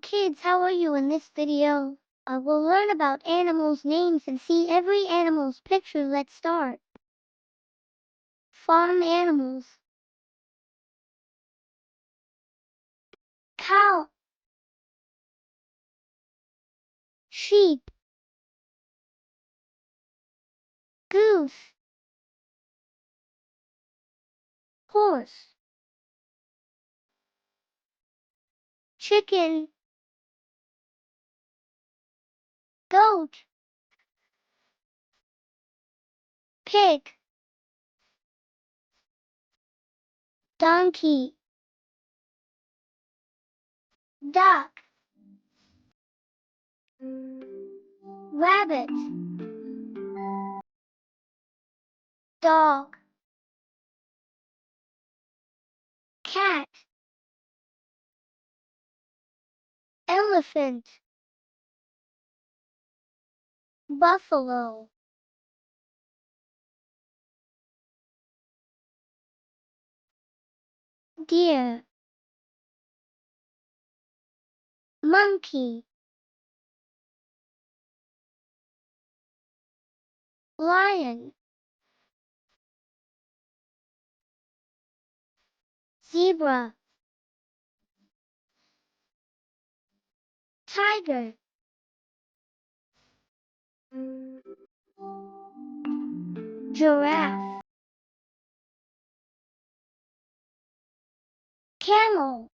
kids, how are you? In this video, we'll learn about animals' names and see every animal's picture. Let's start. Farm animals. Cow, sheep, goose, horse, chicken, goat, pig, donkey, duck, rabbit, dog, cat, elephant, buffalo, deer, monkey, lion, zebra, tiger, giraffe, camel,